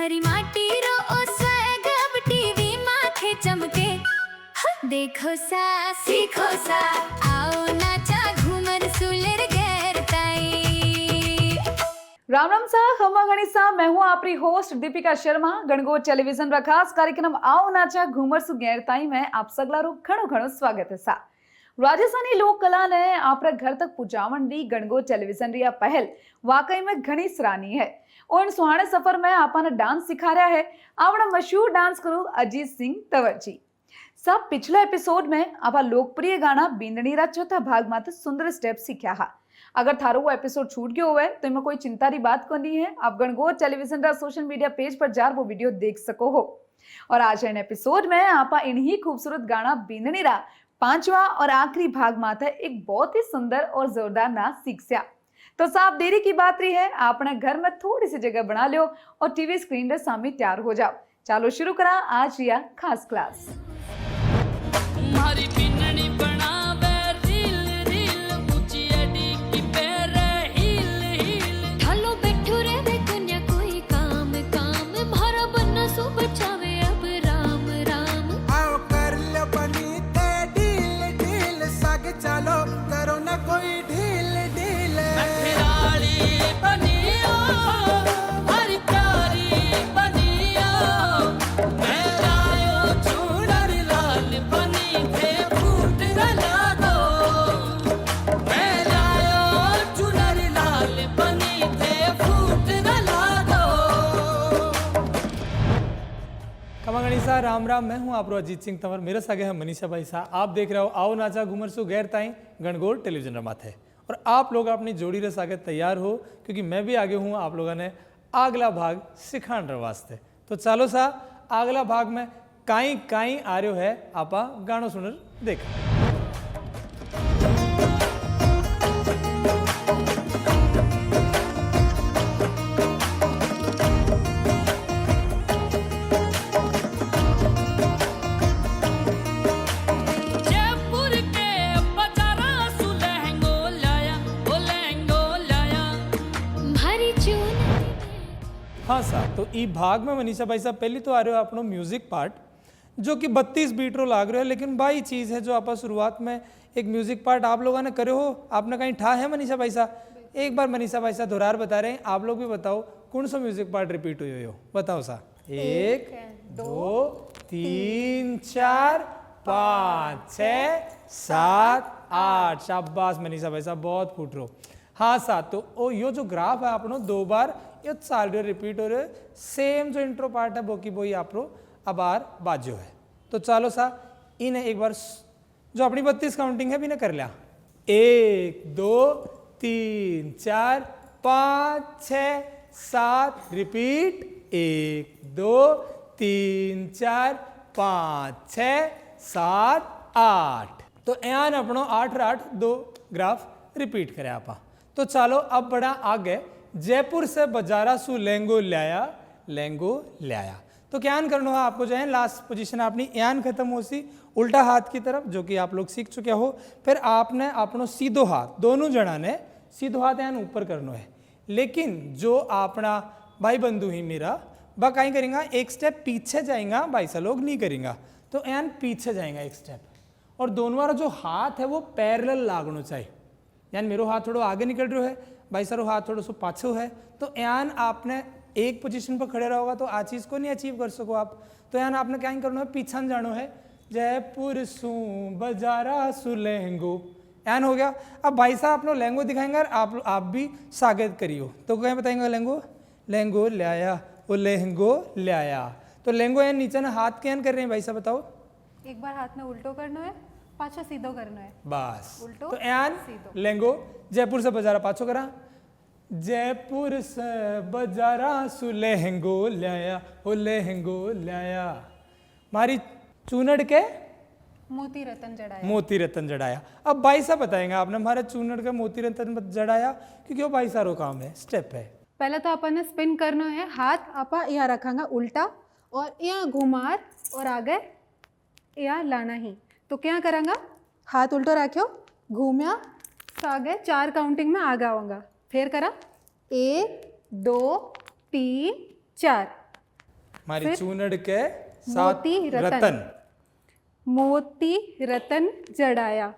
थारी माटी रो ओ स्वैग अब टीवी माथे चमके। देखो सा सीखो सा आओ नाचा घूमर सुलेर गैरताई। राम राम सा खम्मा गणिसा। मैं हूँ आपकी होस्ट दीपिका शर्मा। गणगोर टेलीविजन रा खास कार्यक्रम आओ नाचा घूमर सु गैरताई में आप सगलारू घणो घणो स्वागत है सा। राजस्थानी लोक कला ने आपरे घर तक पुजावण दी गणगोर टेलीविजन री पहल वाकई में घनी सराहनीय है। और इन सुहाने सफर में आपने डांस सिखा रहा है आपना मशहूर डांस करू अजीत सिंह तंवर जी। सब पिछले एपिसोड में आपा लोकप्रिय गाना बींदनी रा चौथा भाग माते सुंदर स्टेप सीख्या हा। अगर थारो वो एपिसोड छूट गयो हुए तो इनमें कोई चिंता री बात कोनी है। आप गणगोर टेलीविजन रा सोशल मीडिया पेज पर जार वो वीडियो देख सको हो। और आज इन एपिसोड में आपा इन्हीं खूबसूरत गाना बींदनी रा पांचवा और आखिरी भाग माते एक बहुत ही सुंदर और जोरदार नाच सीखस्या। तो साफ देरी की बात रही है, आपने घर में थोड़ी सी जगह बना लियो और टीवी स्क्रीन के सामने तैयार हो जाओ। चलो शुरू करा आज रिया खास क्लास। गणिसा राम राम। मैं हूं आपरो अजीत सिंह तंवर। मेरे सागे है मनीषा भाई साहब। आप देख रहे हो आओ नाचा घूमर सु गैर ताई गणगोर टेलीविजन माथे। और आप लोग अपनी जोड़ी रे सागे तैयार हो क्योंकि मैं भी आगे हूं आप लोगों ने अगला भाग सिखाण रे वास्ते। तो चलो सा अगला भाग में काई काई आ रहो है आपा गानो सुनर देख। हाँ सर, तो ई भाग में मनीषा भाई साहब पहली तो आ रहे हो अपनो म्यूजिक पार्ट जो कि 32 बीट रो लाग रहे हो। लेकिन भाई चीज़ है जो आप शुरुआत में एक म्यूजिक पार्ट आप लोगों ने करे हो, आपने कहीं ठा है मनीषा भाई साहब? एक बार मनीषा भाई साहब दोहरार बता रहे हैं, आप लोग भी बताओ कौन सा म्यूजिक पार्ट रिपीट हुई हो, बताओ सा। 1 2 3 4 5 6 7 8। शाबाश मनीषा भाई साहब, बहुत फूट रहो। हाँ साथ तो ओ यो जो ग्राफ है आपनो दो बार ये साल रिपीट हो रहे, सेम जो इंट्रो पार्ट है बोकी बोई आप अबार बाजो है। तो चलो सा इन एक बार जो अपनी 32 काउंटिंग है भी ने कर लिया। 1 2 3 4 5 6 7 रिपीट। 1 2 3 4 5 6 7 8। तो यान अपनो 8 8 2 ग्राफ रिपीट करे आपा। तो चलो अब बड़ा आगे जयपुर से बजारा सु लहंगो लाया। तो क्या करना है आपको जो है लास्ट पोजीशन अपनी यान खत्म हो सी उल्टा हाथ की तरफ जो कि आप लोग सीख चुके हो। फिर आपने अपनो सीधो हाथ दोनों जना ने सीधो हाथ यान ऊपर करना है। लेकिन जो अपना भाई बंधु ही मेरा वह कहीं करेंगा एक स्टेप पीछे जाएगा, भाई सा लोग नहीं करेंगा। तो यान पीछे जाएगा एक स्टेप और दोनों वाला जो हाथ है वो पैरेलल लागना चाहिए। यान मेरो हाथ थोड़ा आगे निकल रहा है, भाई सारो हाथ थोड़ा सो पाछो है। तो यान आपने एक पोजीशन पर खड़े रहोगा तो आ चीज़ को नहीं अचीव कर सको आप। तो यान आपने क्या करना है, पीछा जानो है। जयपुर सू बजारा सु लहंगो यान हो गया। अब भाई साहब अपना लहंगो दिखाएंगे और आप भी स्वागत करियो। तो क्या बताएंगे लहंगो लाया, वो लहंगो लाया। तो लहंगो यान नीचे ना हाथ के यान कर रहे हैं भाई साहब बताओ। एक बार हाथ में उल्टो करना है, पाछो सीधो करना है, बस उल्टो तो यान लहंगो जयपुर से बजारा पाछो करा। जयपुर से बजारा सु लहंगो लाया, वो लहंगो लाया। मारी चूनड़ के मोती रतन जड़ाया। अब भाई साहब बताएंगे आपने हमारे चूनड़ के मोती रतन जड़ाया क्योंकि वो भाई सारो काम है, स्टेप है। पहले तो अपन ने स्पिन करना है, हाथ आपा यहाँ रखांगा उल्टा और यहाँ घुमार और आगे यहाँ लाना ही। तो क्या करांगा, हाथ उल्टो रखो, घूमया आगे 4 काउंटिंग में आगे आऊंगा। फिर करा 1 2 3 4। हमारी फिर चूनड़ के साथ मोती रतन। रतन। मोती रतन जड़ाया।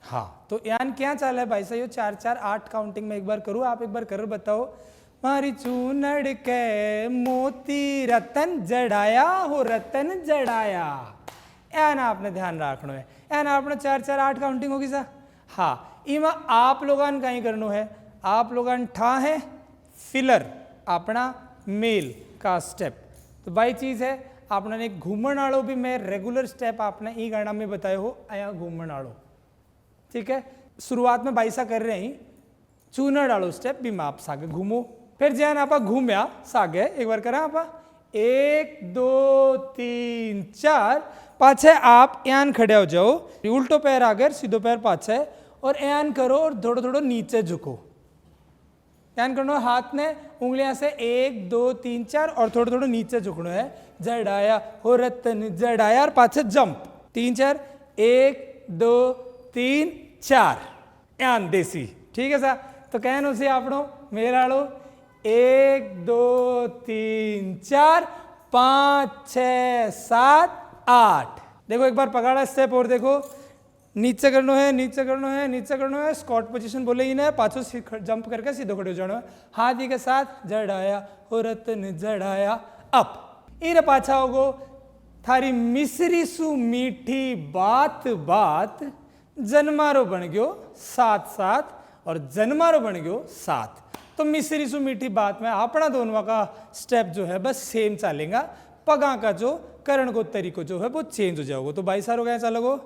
हाँ, तो यान क्या चाल है भाई साहब, ये 4 4 8 काउंटिंग में एक बार करूँ, आप एक बार कर बताओ। मारी चूनड़ के मोती रतन जड़ाया हो, रतन जड़ाया। यान आपने ध्यान रखना है, यान आपने 4 4 8 काउंटिंग होगी सा। हाँ, इमा आप लोगन कहीं करनो है, आप लोगन ठा है फिलर अपना मेल का स्टेप। तो भाई चीज है आपने एक घूमण आड़ो भी मैं रेगुलर स्टेप आपने ई गाना में बताए हो, आया घूमण आड़ो। ठीक है, शुरुआत में बाईसा कर रहे हैं चूनड़ आड़ो स्टेप भी माप सागे घूमो, फिर जैन आपा घूमया सागे एक बार करा आपा 1 2 3 4 पाछे आप यान खड़े हो जाओ, उल्टो पैर आगे सीधो पैर पाछे और यान करो और थोड़ा थोड़ा नीचे झुको। यान करना हाथ ने उंगलियां से 1 2 3 4 और थोड़ा थोड़ा नीचे झुकना है। जड़ाया हो रतन जड़ाया और पाछे जंप 3 4 1 2 3 4 यान देसी। ठीक है सा, तो कहनो से आपनो मेरा लो 1 2 3 4 5 6 7 8। देखो एक बार पकड़ा स्टेप और देखो, नीचे करना है नीचे करना है नीचे करना है, स्क्वाट पोजीशन बोले ही ना, पाछो जंप करके सीधो खड़े हो जाना है, हाथ ही के साथ जड़ाया हो रतन जड़ाया अप। इरे पाछा होगो थारी मिसरी सु मीठी बात बात, जन्मारो बन गयो 7 7 और जन्मारो बन गयो 7। तो मिसरी सु मीठी बात में अपना दोनों का स्टेप जो है बस सेम चलेगा, पगा का जो करण को तरीको जो है वो चेंज हो जाओगे। तो भाई सारो क्या चलोगो,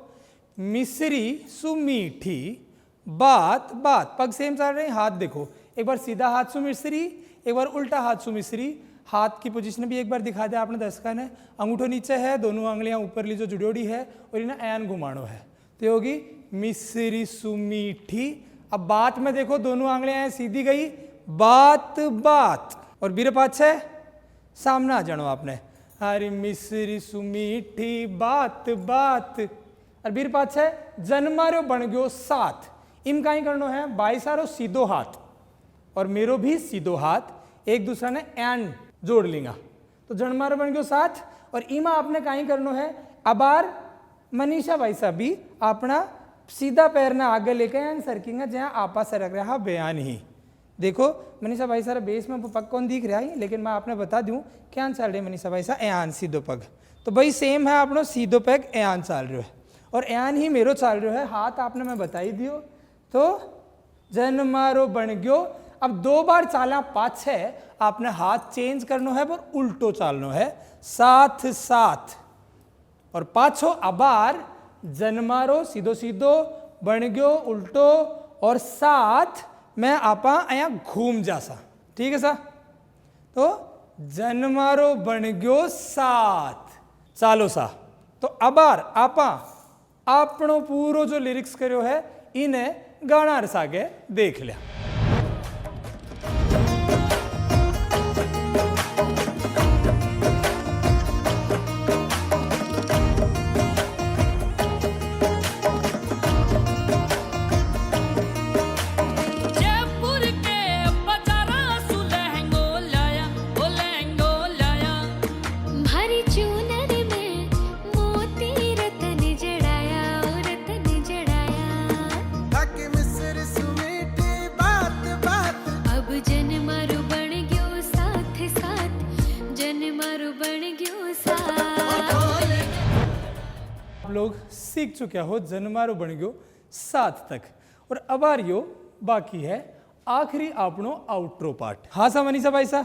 मिसरी सु मीठी बात बात, पग सेम चल रहे हैं, हाथ देखो एक बार सीधा हाथ सु मिसरी, एक बार उल्टा हाथ सु मिसरी। हाथ की पोजीशन भी एक बार दिखा दिया आपने दर्शकों ने, अंगूठो नीचे है, दोनों आंगलियां ऊपर ली जो जुड़ोड़ी है और इन्हें ऐन घुमानो है, तो ये होगी मिसरी सु मीठी। अब बात में देखो दोनों आंगलियां सीधी गई, बात बात, और बीरे पाछे सामने आ जानो आपने, हरी मिसरी सु मीठी बात बात, और बीर पाछे जन्मारो बन गयो 7। इम कहीं करनो है, बाई सारो सीधो हाथ और मेरो भी सीधो हाथ एक दूसरा ने एंड जोड़ लेंगे, तो जन्मारो बन गयो 7। और इमा आपने कहीं करनो है, अबार मनीषा भाई साहब भी अपना सीधा पैर ने आगे लेके एंड सरकेंगे जहाँ आपा सरक रहा बयान ही। देखो मनीषा भाई सारा बेस में पग कौन दिख रहा है, लेकिन मैं आपने बता दूं क्या चल रही है मनीषा भाई साहब, एन सीधो पग, तो भाई सेम है अपनो सीधो पग एन चल रहे है और एन ही मेरो चल रहे है। हाथ आपने मैं बताई दियो, तो जन मारो बन गयो। अब 2 बार चाला पाछे आपने हाथ चेंज करनो है पर उल्टो चालनो है, 7 7 और पाछो अबार जन्मारो सीधो सीधो बन गयो उल्टो और 7 मैं आपा अया घूम जासा। ठीक है सा, तो जन्मारो बन गयो 7 चालो सा। तो अबार आपा आपनो पूरो जो लिरिक्स करो है इन्हें गाना रसागे देख लिया। जयपुर के बाजारा सु लहंगो लाया, ओ लहंगो लाया। भारी चूनर में मोती रतन जड़ाया, ओ रतन जड़ाया। बाकी मिसर सुमीठी बात बात, अब जन मारो बन गयो 7 7, जन मारो बन गयो 7। आप लोग सीख चुके हो जन्मारो बन गयो 7 तक, और अब आ रही हो बाकी है आखिरी आपनो आउट्रो पार्ट। हाँ सा मनीषा भाई सा,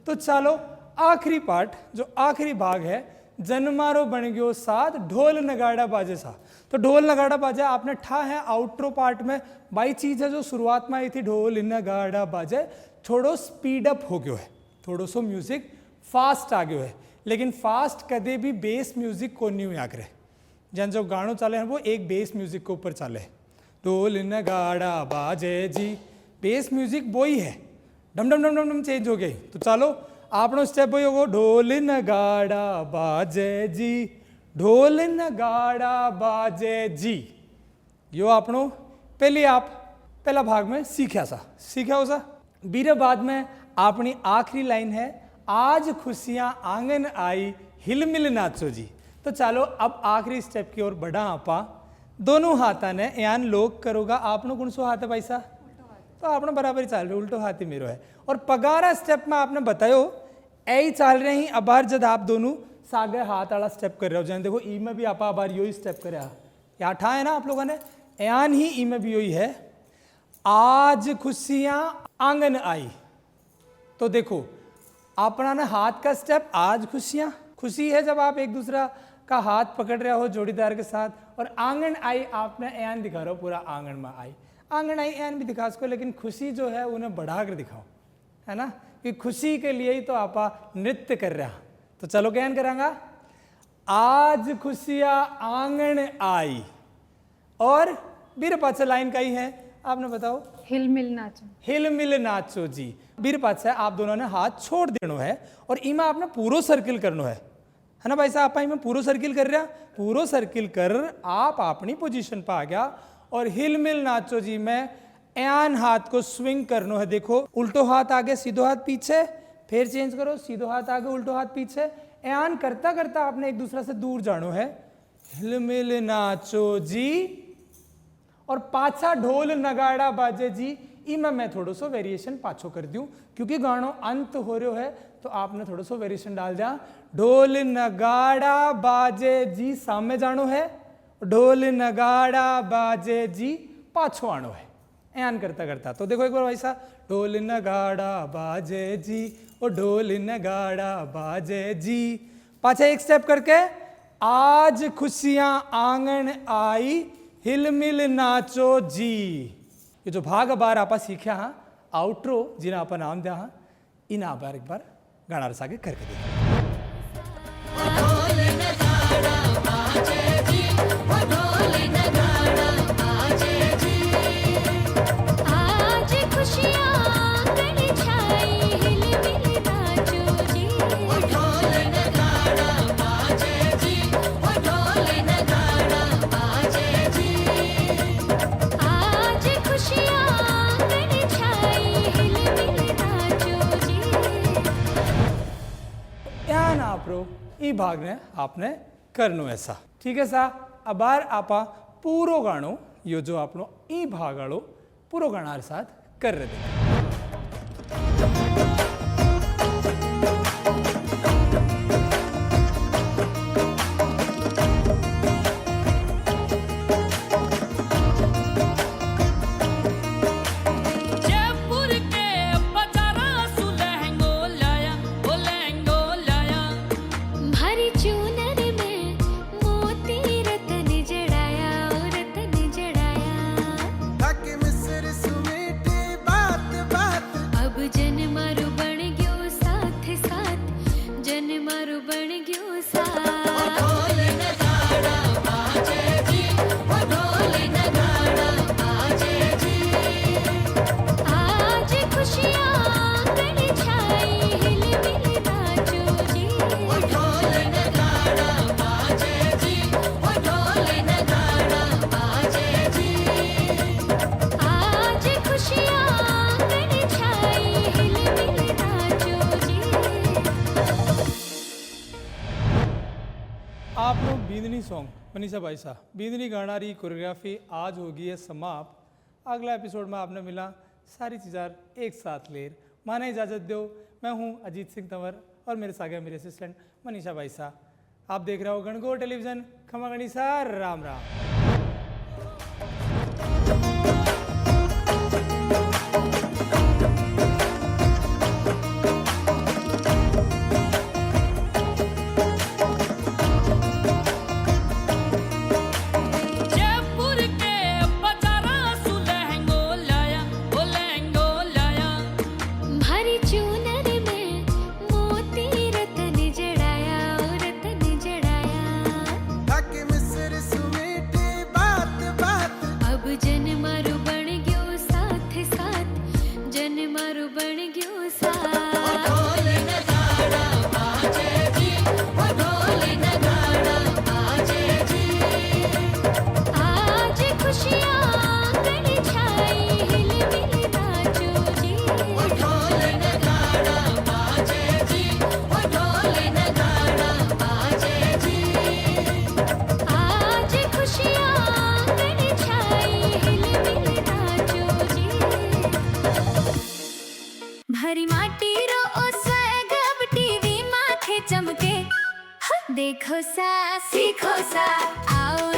तो चलो आखिरी पार्ट जो आखिरी भाग है, जन्मारो बन गयो 7 ढोल नगाड़ा बाजे सा। तो ढोल नगाड़ा बाजे आपने ठा है आउट्रो पार्ट में, बाई चीज है जो शुरुआत में आई थी ढोल नगाड़ा बाजे, थोड़ो स्पीड अप हो गयो है, थोड़ो सो म्यूजिक फास्ट आ गयो है, लेकिन फास्ट कदे भी बेस म्यूजिक को नहीं हुआ करे। जन जो गानों चले हैं वो एक बेस म्यूजिक के ऊपर चले, ढोल नगाड़ा बाजे जी, बेस म्यूजिक वो ही है, डम डम डम डम डम चेंज हो गई। तो चलो आपनो स्टेप वही होगा, ढोल नगाड़ा बाजे जी, ढोल नगाड़ा बाजे जी। यो आपनो पहले आप पहला भाग में सीखा सा, सीखा हो सा। बीरे बाद में अपनी आखिरी लाइन है आज खुशियां आंगन आई हिलमिल नाचो जी। तो चलो अब आखिरी स्टेप की ओर बढ़ा आपा। दोनों हाथा ने यान लोग करोगा आपने कौन सो हाथ है भाई साहब? तो आपने बराबर ही चाल रहे, उल्टो हाथ ही मेरो है। और पगारा स्टेप में आपने बतायो ऐ चाल रहे ही। अबार जब आप दोनों सागे हाथ वाला स्टेप कर रहे हो, जैसे देखो ई में भी आप अबार यो ही स्टेप कर या ठा है ना आप लोगों ने, यान ही ई में भी यो ही है। आज खुशियां आंगन आई। तो देखो अपना ने हाथ का स्टेप, आज खुशियां, खुशी है जब आप एक दूसरा का हाथ पकड़ रहे हो जोड़ीदार के साथ। और आंगन आई आपने एन दिखा रहे हो, पूरा आंगन में आई। आंगन आई एन भी दिखा सको, लेकिन खुशी जो है उन्हें बढ़ा कर दिखाओ, है ना, कि खुशी के लिए ही तो आपा नृत्य कर रहा। तो चलो क्या करांगा, आज खुशियां आंगन आई। और बीर पाछा लाइन का ही है, आपने बताओ। हिलमिल नाचो। हिलमिल नाचो जी। बीर पाछा आप दोनों ने हाथ छोड़ देनो है और इमा आपने पूरो सर्किल करनो है ना भाई साहब? आप में पूरो सर्किल कर रहा, पूरो सर्किल कर आप अपनी पोजीशन पर आ गया। और हिलमिल नाचो जी में एन हाथ को स्विंग करनो है। देखो उल्टो हाथ आगे, सीधो हाथ पीछे, फिर चेंज करो, सीधो हाथ आगे, उल्टो हाथ पीछे। एन करता करता आपने एक दूसरे से दूर जानो है। हिलमिल नाचो जी। और पाछा ढोल नगाड़ा बाजे जी। इमा मैं थोड़ा सो वेरिएशन पाछो कर दूं, क्योंकि गानो अंत हो रहा है तो आपने थोड़ा सो वेरिएशन डाल दिया। ढोल नगाड़ा बाजे जी सामने जानो है, ढोल नगाड़ा बाजे जी पाछो आनो है। एन करता करता तो देखो एक बार वैसा, ढोल नगाड़ा बाजे जी, और ढोल नगाड़ा बाजे जी। पाछा एक स्टेप करके, आज खुशियां आंगन आई हिलमिल नाचो जी। ये जो भाग बार आपा सीखा हाँ, आउट्रो जिन्हें आपा नाम दिया हाँ, इन बार एक बार गाना रस आगे करके देखिए। आज खुशियां आंगन छाई हिलमिल नाचो जी। ढोल नगाड़ा बाजे जी, ढोल नगाड़ा बाजे जी। आज खुशियां आंगन छाई हिलमिल नाचो जी। या ना आपरो ई भाग ने आपने करनो ऐसा, ठीक है सा। अबार आपा पूरो गानो यो जो आपनो ई भाग आलो पूरो गाना साथ कर रहे थे। जयपुर के बाजारा सु लहंगो लाया, ओ लहंगो लाया। भरी चूनर में मोती रतन जड़ाया, ओ रतन जड़ाया। ताकि मिस्र सुमीठी बात बात अब जन मारू बन गयो साथ साथ, जन मारू बन गयो साथ। ढोल नगाड़ा बाजे जी, ढोल नगाड़ा बाजे जी। आज खुशियां आंगन छाई हिलमिल नाचो जी। ढोल नगाड़ा बाजे जी, ढोल नगाड़ा बाजे जी। आज खुशियां आंगन छाई हिलमिल नाचो जी। आप लोग बींदनी सॉन्ग मनीषा भाई साहब, बींदनी गाना री कोरियोग्राफी आज होगी है समाप्त। अगला एपिसोड में आपने मिला सारी चीज़ें एक साथ लेर। माने इजाज़त दो, मैं हूँ अजीत सिंह तंवर और मेरे साथ है मेरे असिस्टेंट मनीषा भाई साहब। आप देख रहे हो गणगौर टेलीविज़न। खमा गणिसा, राम राम। जयपुर के बाजारा सु लहंगो लाया, ओ लहंगो लाया। भरी चूनर में मोती रतन जड़ाया, ओ रतन जड़ाया। ताकि मिस्र सुमीठी भरी माटी रो ओ स्वैग अब टीवी माथे चमके। देखो सा सीखो सा आओ